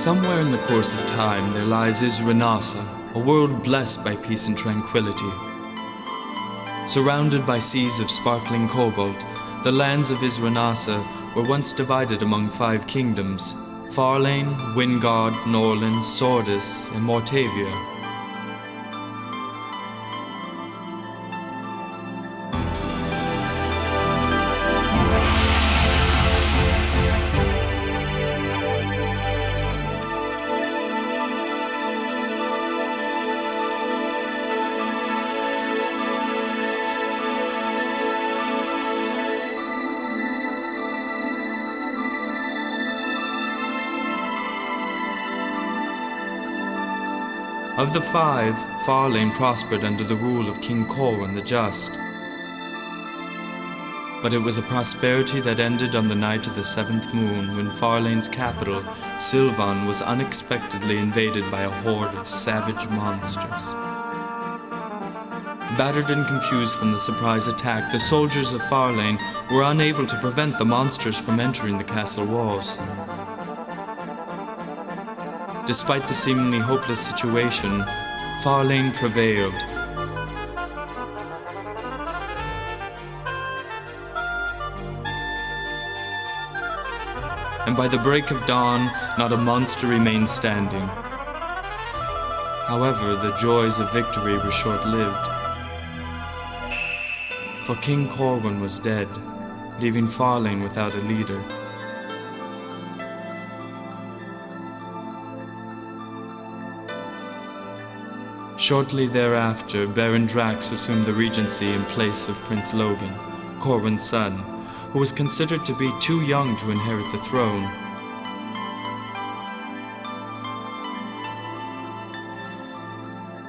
Somewhere in the course of time there lies Isranasa, a world blessed by peace and tranquility. Surrounded by seas of sparkling cobalt, the lands of Isranasa were once divided among 5 kingdoms: Farlane, Wingard, Norland, Sordis, and Mortavia. Of the 5, Farlane prospered under the rule of King Corwin the Just. But it was a prosperity that ended on the night of the 7th moon, when Farlane's capital, Sylvan, was unexpectedly invaded by a horde of savage monsters. Battered and confused from the surprise attack, the soldiers of Farlane were unable to prevent the monsters from entering the castle walls. Despite the seemingly hopeless situation, Farlane prevailed. And by the break of dawn, not a monster remained standing. However, the joys of victory were short-lived. For King Corwin was dead, leaving Farlane without a leader. Shortly thereafter, Baron Drax assumed the regency in place of Prince Logan, Corwin's son, who was considered to be too young to inherit the throne.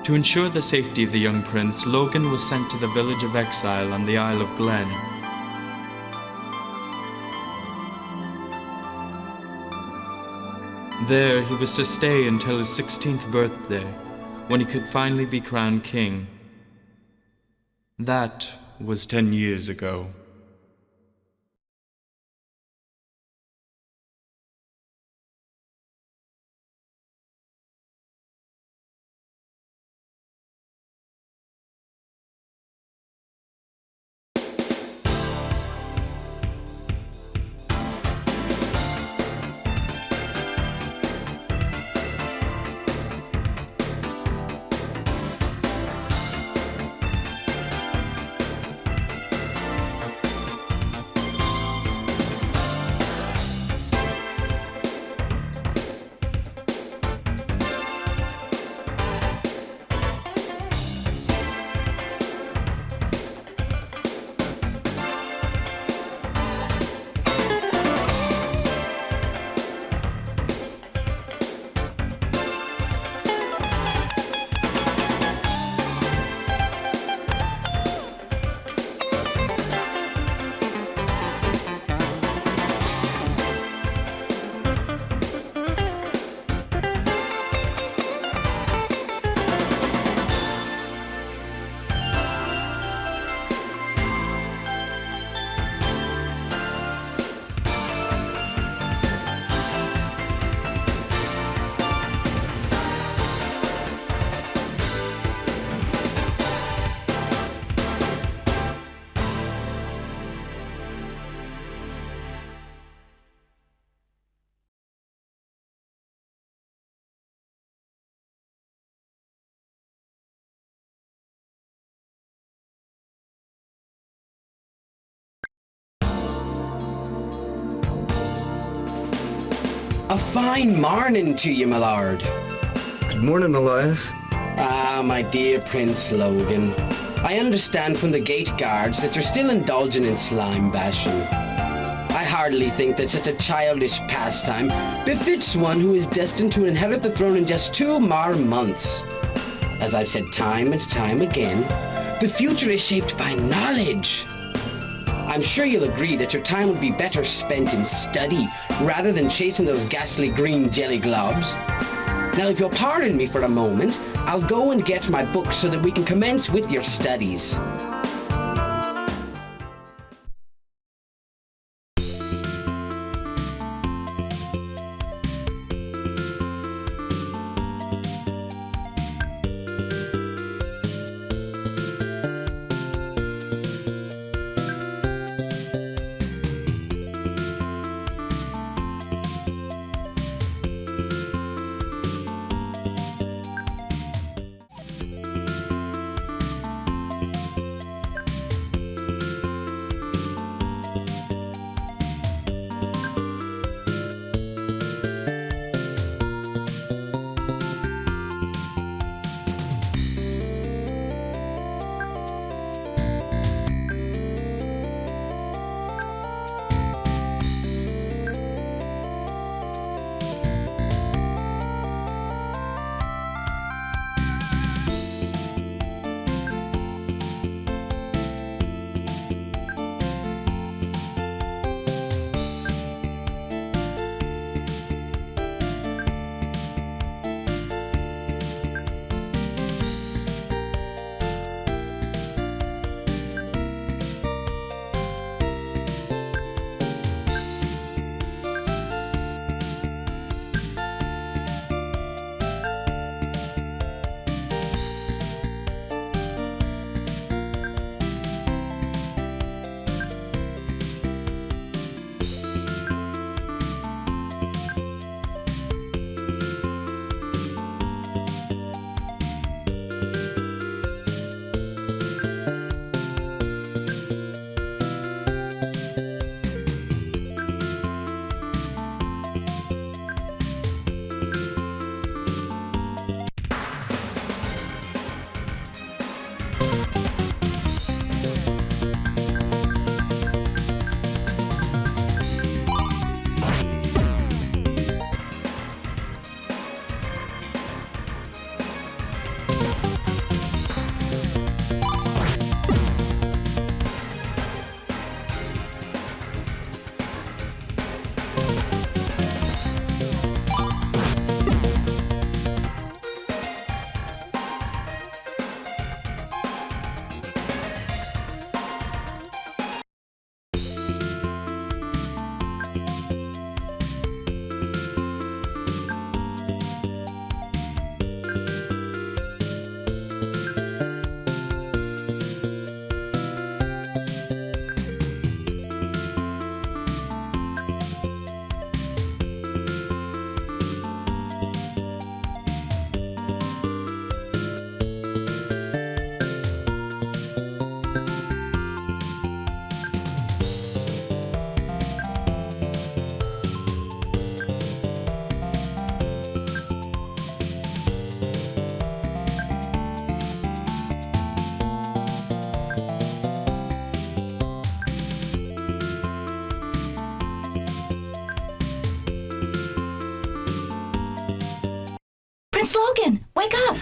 To ensure the safety of the young prince, Logan was sent to the village of exile on the Isle of Glen. There, he was to stay until his 16th birthday, when he could finally be crowned king. That was 10 years ago. A fine morning to you, my lord. Good morning, Elias. Ah, my dear Prince Logan. I understand from the gate guards that you're still indulging in slime bashing. I hardly think that such a childish pastime befits one who is destined to inherit the throne in just 2 more months. As I've said time and time again, the future is shaped by knowledge. I'm sure you'll agree that your time would be better spent in study rather than chasing those ghastly green jelly globs. Now, if you'll pardon me for a moment, I'll go and get my books so that we can commence with your studies. Prince Logan, wake up!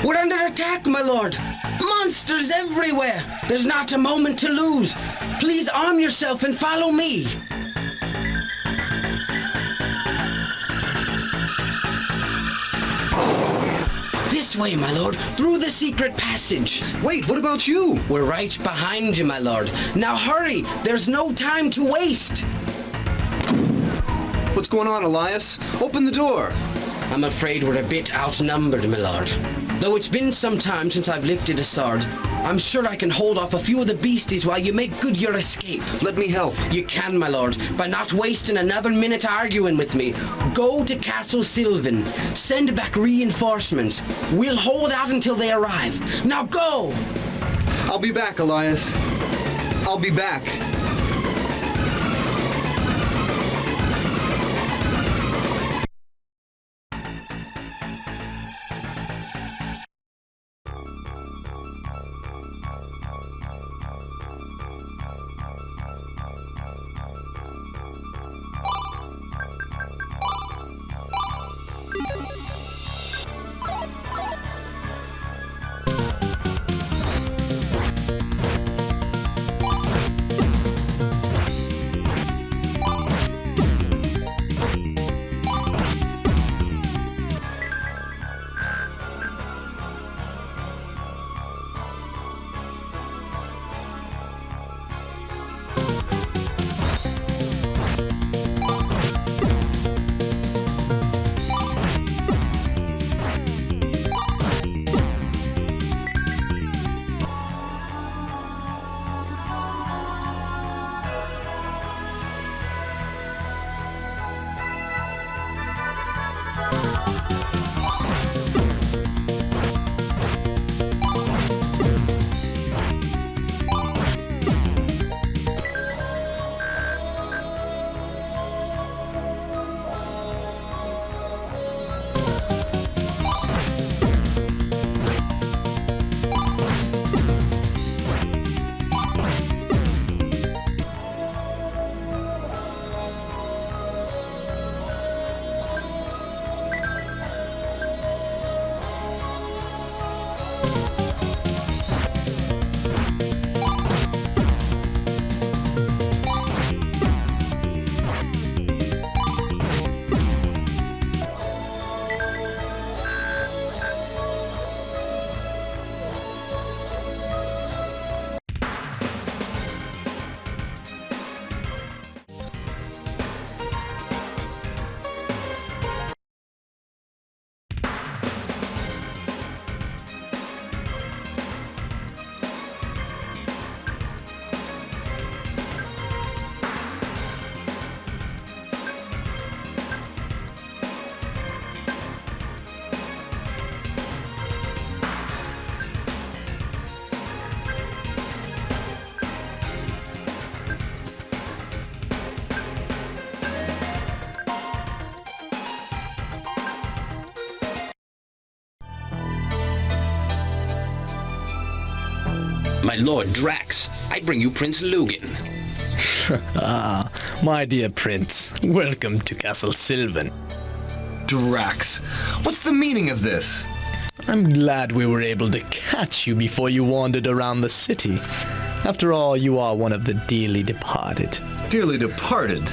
We're under attack, my lord. Monsters everywhere. There's not a moment to lose. Please arm yourself and follow me. This way, my lord, through the secret passage. Wait, what about you? We're right behind you, my lord. Now hurry, there's no time to waste. What's going on, Elias? Open the door. I'm afraid we're a bit outnumbered, my lord. Though it's been some time since I've lifted a sword, I'm sure I can hold off a few of the beasties while you make good your escape. Let me help. You can, my lord, by not wasting another minute arguing with me. Go to Castle Sylvan. Send back reinforcements. We'll hold out until they arrive. Now go! I'll be back, Elias. I'll be back. My Lord Drax, I bring you Prince Logan. Ah, my dear Prince, welcome to Castle Sylvan. Drax, what's the meaning of this? I'm glad we were able to catch you before you wandered around the city. After all, you are one of the dearly departed. Dearly departed.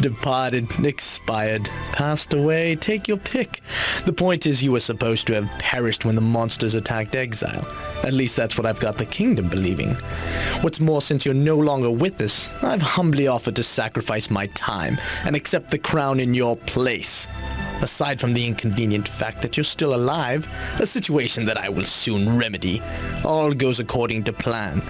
Departed, expired, passed away, take your pick. The point is you were supposed to have perished when the monsters attacked Exile. At least that's what I've got the kingdom believing. What's more, since you're no longer with us, I've humbly offered to sacrifice my time and accept the crown in your place. Aside from the inconvenient fact that you're still alive, a situation that I will soon remedy, all goes according to plan.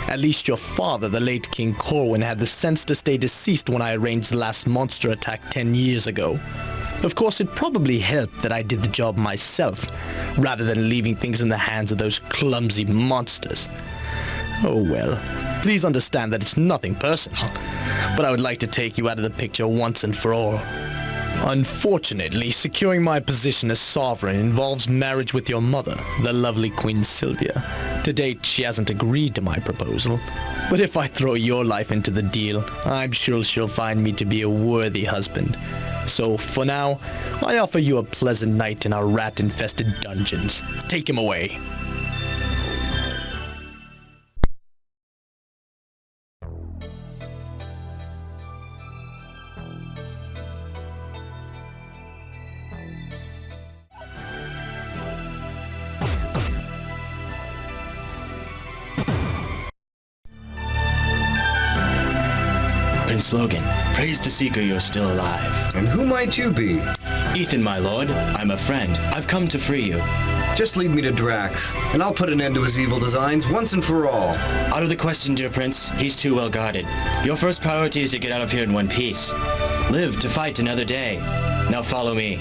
At least your father, the late King Corwin, had the sense to stay deceased when I arranged the last monster attack 10 years ago. Of course, it probably helped that I did the job myself, rather than leaving things in the hands of those clumsy monsters. Oh well, please understand that it's nothing personal, but I would like to take you out of the picture once and for all. Unfortunately, securing my position as sovereign involves marriage with your mother, the lovely Queen Sylvia. To date, she hasn't agreed to my proposal. But if I throw your life into the deal, I'm sure she'll find me to be a worthy husband. So, for now, I offer you a pleasant night in our rat-infested dungeons. Take him away. Prince Logan, praise the Seeker you're still alive. And who might you be? Ethan, my lord, I'm a friend. I've come to free you. Just lead me to Drax, and I'll put an end to his evil designs once and for all. Out of the question, dear prince. He's too well guarded. Your first priority is to get out of here in one piece. Live to fight another day. Now follow me.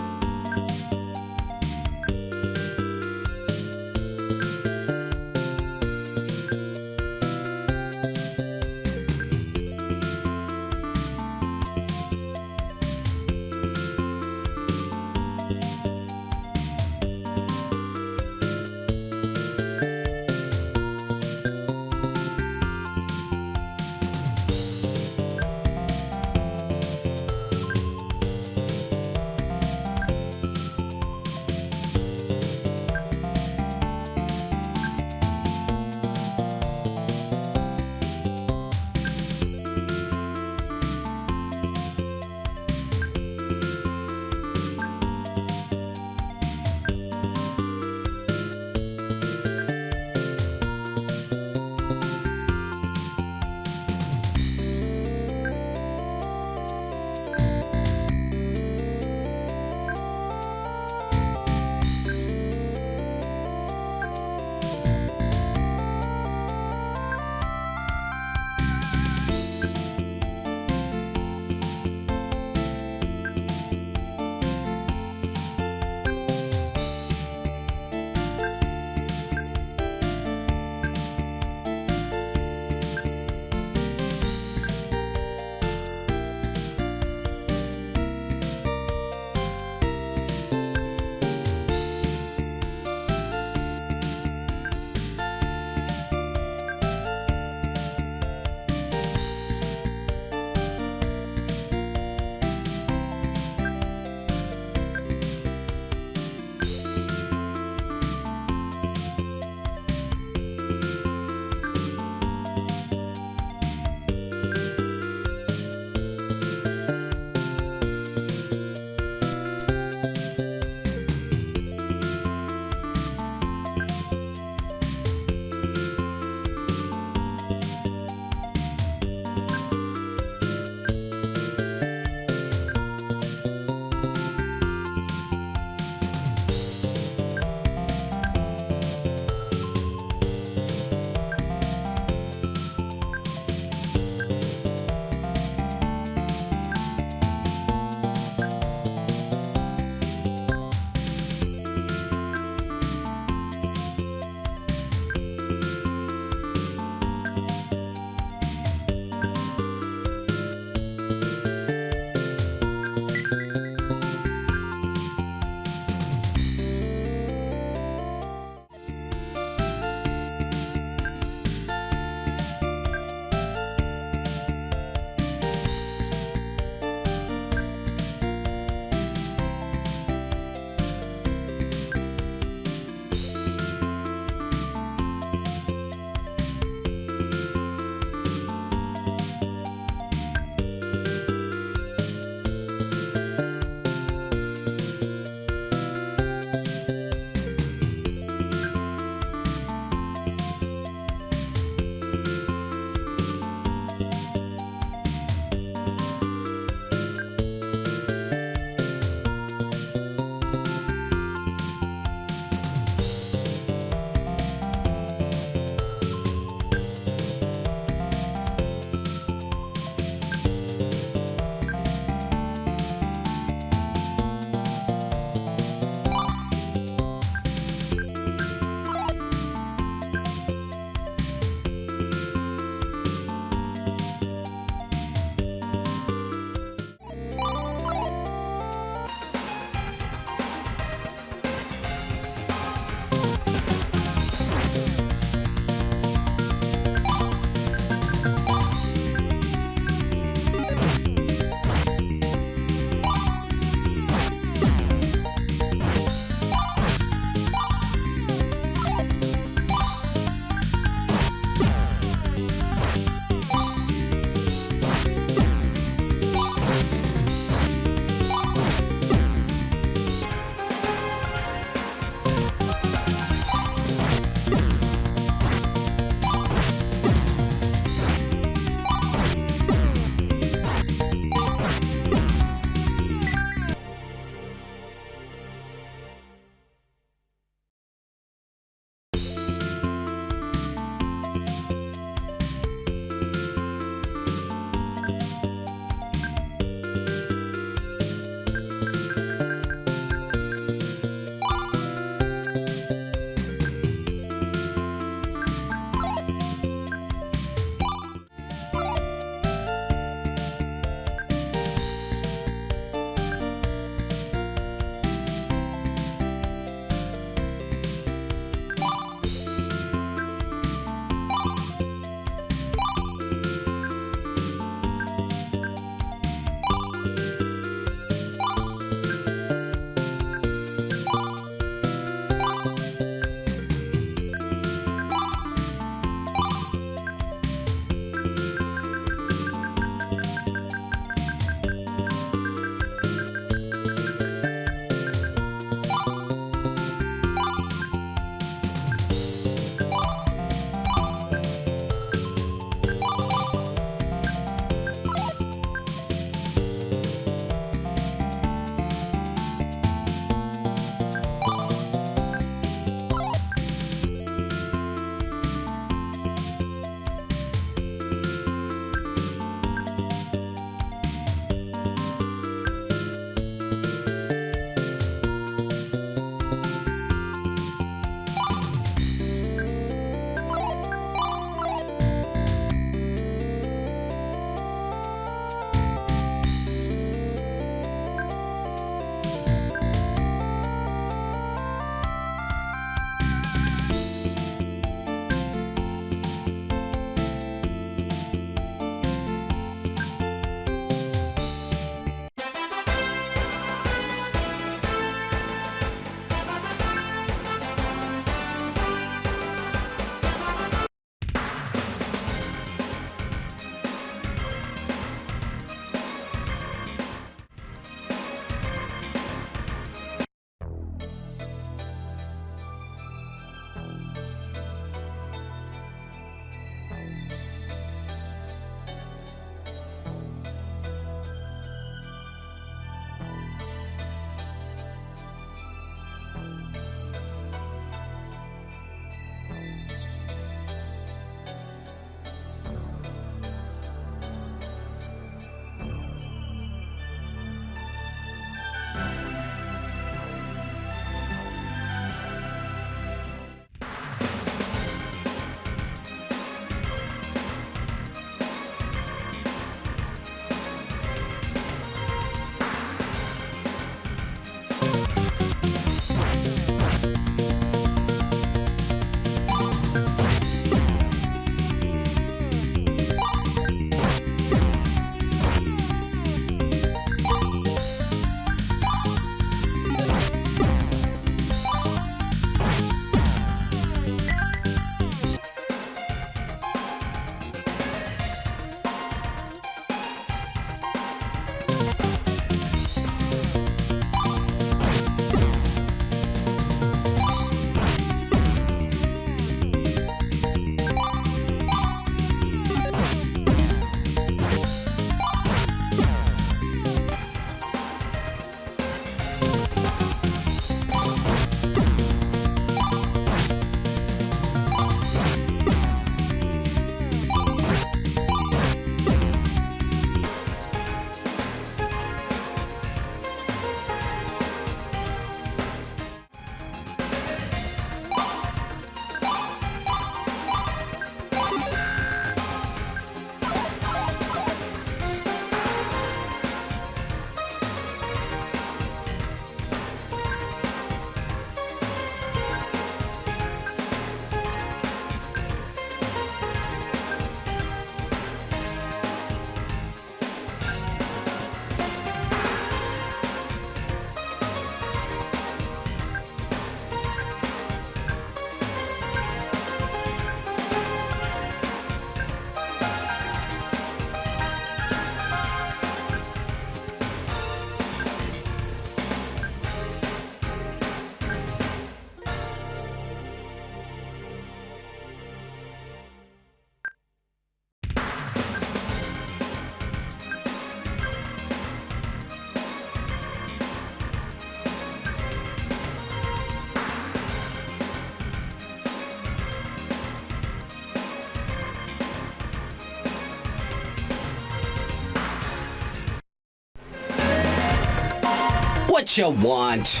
what you want.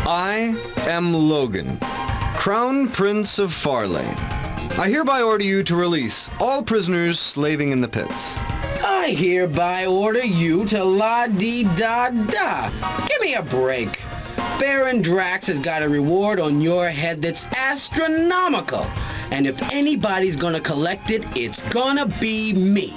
I am Logan, Crown Prince of Farlane. I hereby order you to release all prisoners slaving in the pits. I hereby order you to la-dee-da-da. Give me a break. Baron Drax has got a reward on your head that's astronomical. And if anybody's gonna collect it, it's gonna be me.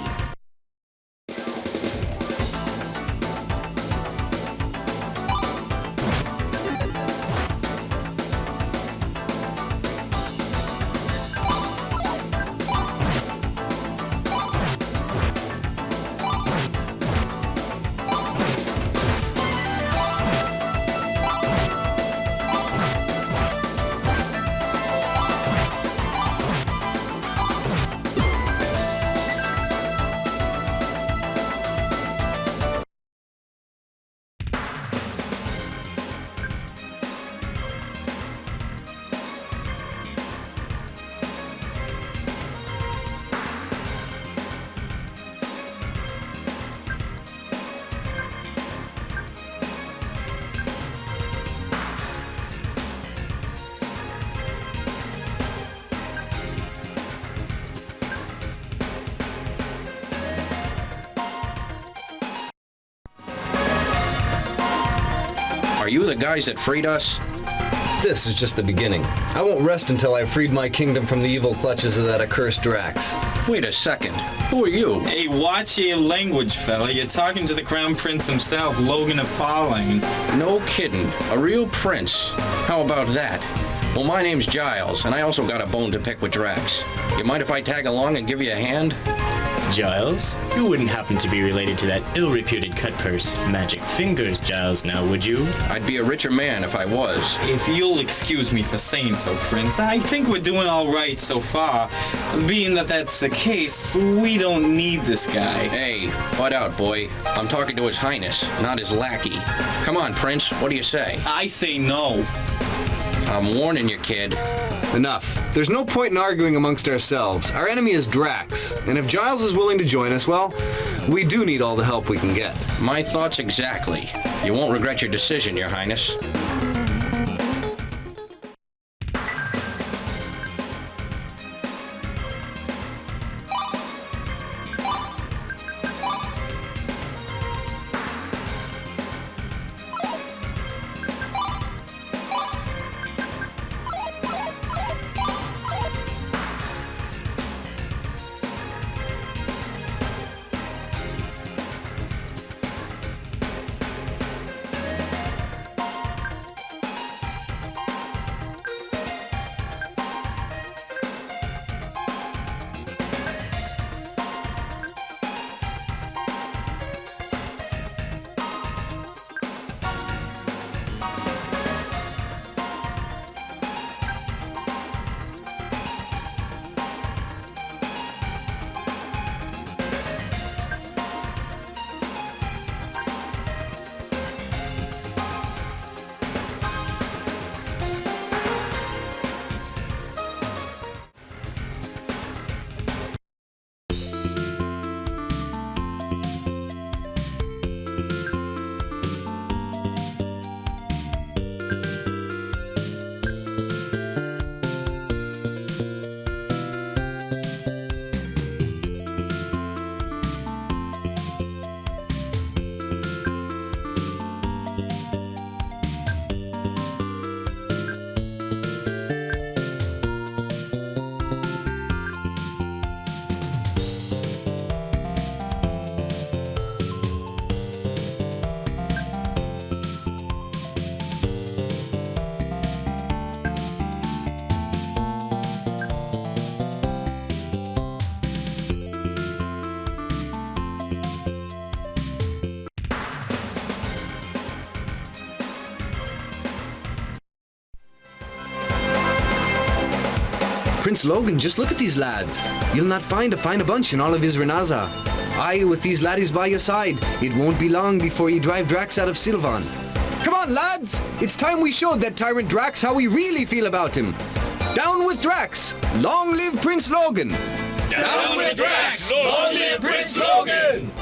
Are you the guys that freed us? This is just the beginning. I won't rest until I've freed my kingdom from the evil clutches of that accursed Drax. Wait a second. Who are you? Hey, watch your language, fella. You're talking to the Crown Prince himself, Logan of Farlane. No kidding. A real prince. How about that? Well, my name's Giles, and I also got a bone to pick with Drax. You mind if I tag along and give you a hand? Giles, you wouldn't happen to be related to that ill-reputed cut-purse Magic Fingers, Giles, now would you? I'd be a richer man if I was. If you'll excuse me for saying so, Prince, I think we're doing all right so far. Being that that's the case, we don't need this guy. Hey, butt out, boy. I'm talking to His Highness, not his lackey. Come on, Prince, what do you say? I say no. I'm warning you, kid. Enough. There's no point in arguing amongst ourselves. Our enemy is Drax, and if Giles is willing to join us, well, we do need all the help we can get. My thoughts exactly. You won't regret your decision, Your Highness. Prince Logan, just look at these lads. You'll not find a finer bunch in all of Isrenaza. Aye, with these laddies by your side, it won't be long before you drive Drax out of Sylvan. Come on, lads! It's time we showed that tyrant Drax how we really feel about him. Down with Drax! Long live Prince Logan! Down with Drax! Long live Prince Logan!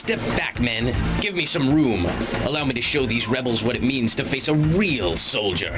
Step back, men. Give me some room. Allow me to show these rebels what it means to face a real soldier.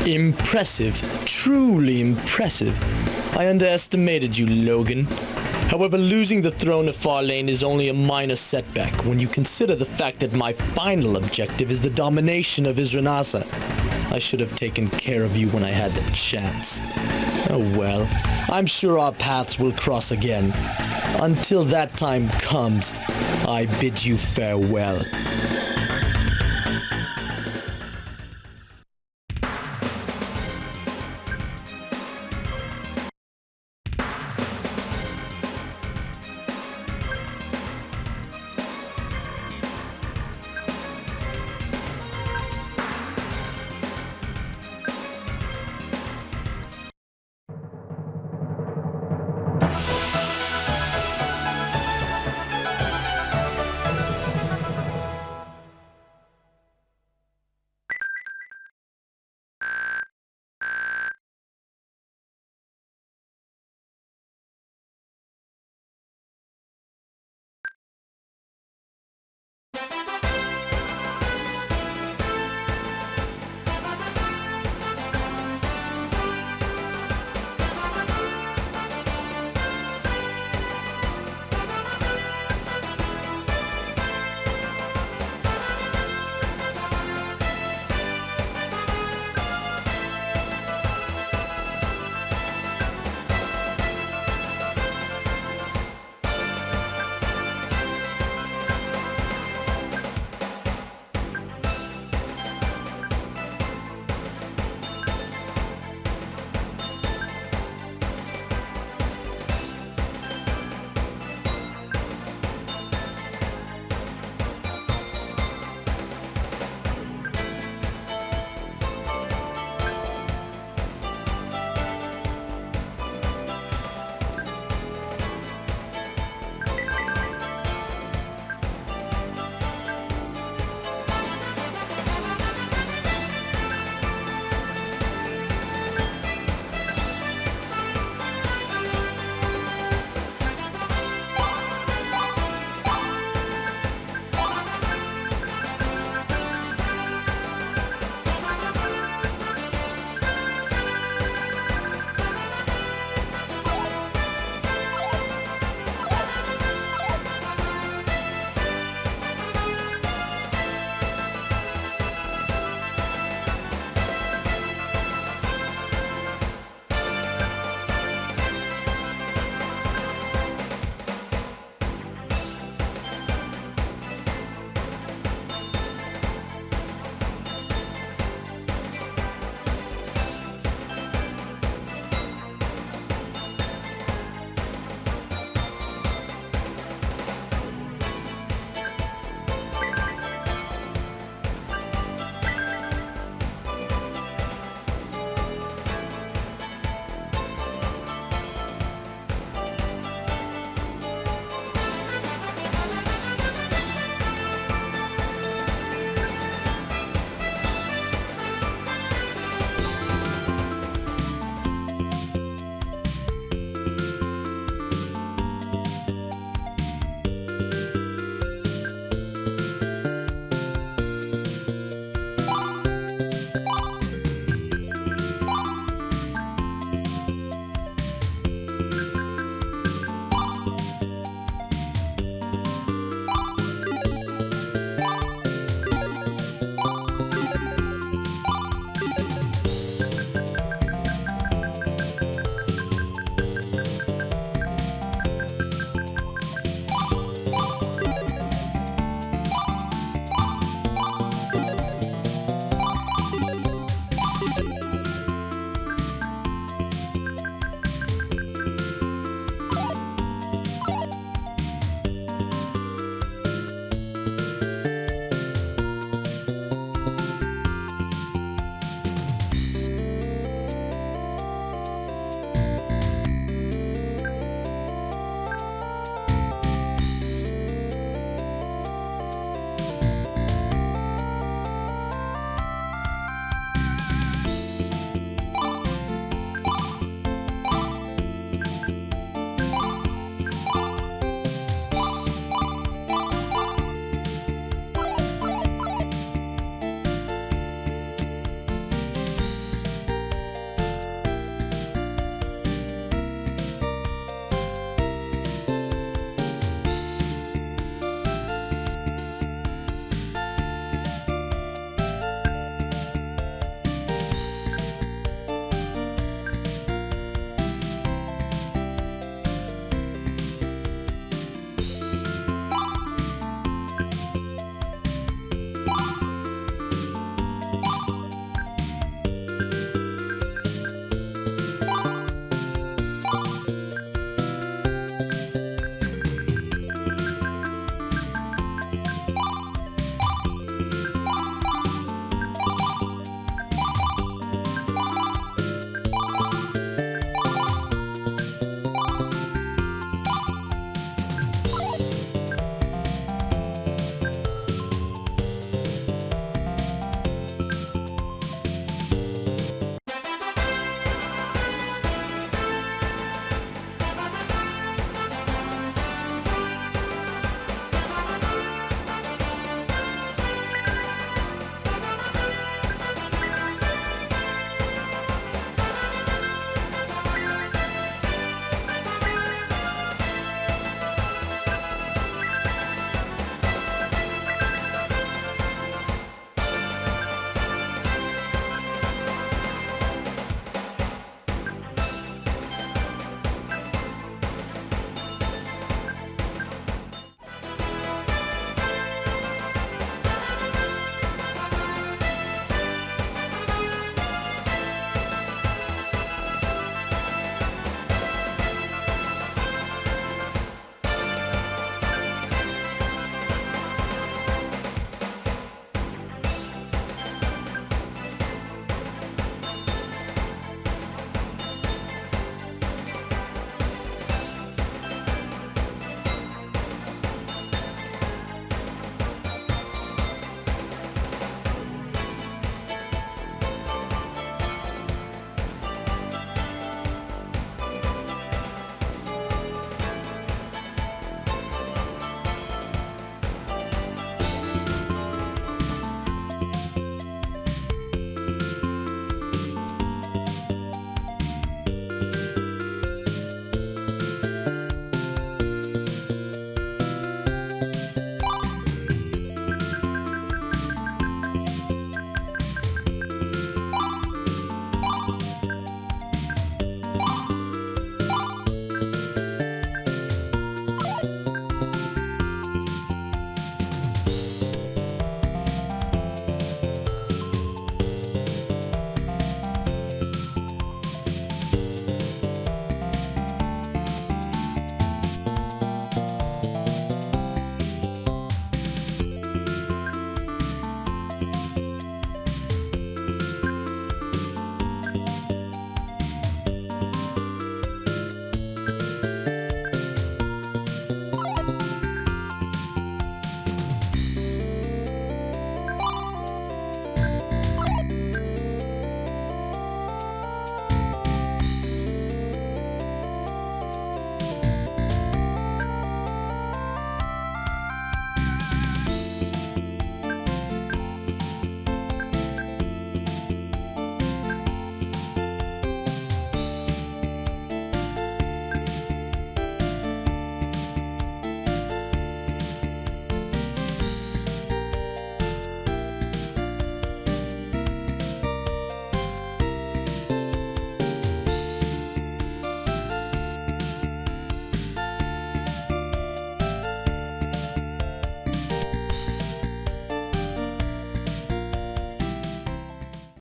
Impressive. Truly impressive. I underestimated you, Logan. However, losing the throne of Farlane is only a minor setback when you consider the fact that my final objective is the domination of Isranasa. I should have taken care of you when I had the chance. Oh well, I'm sure our paths will cross again. Until that time comes, I bid you farewell.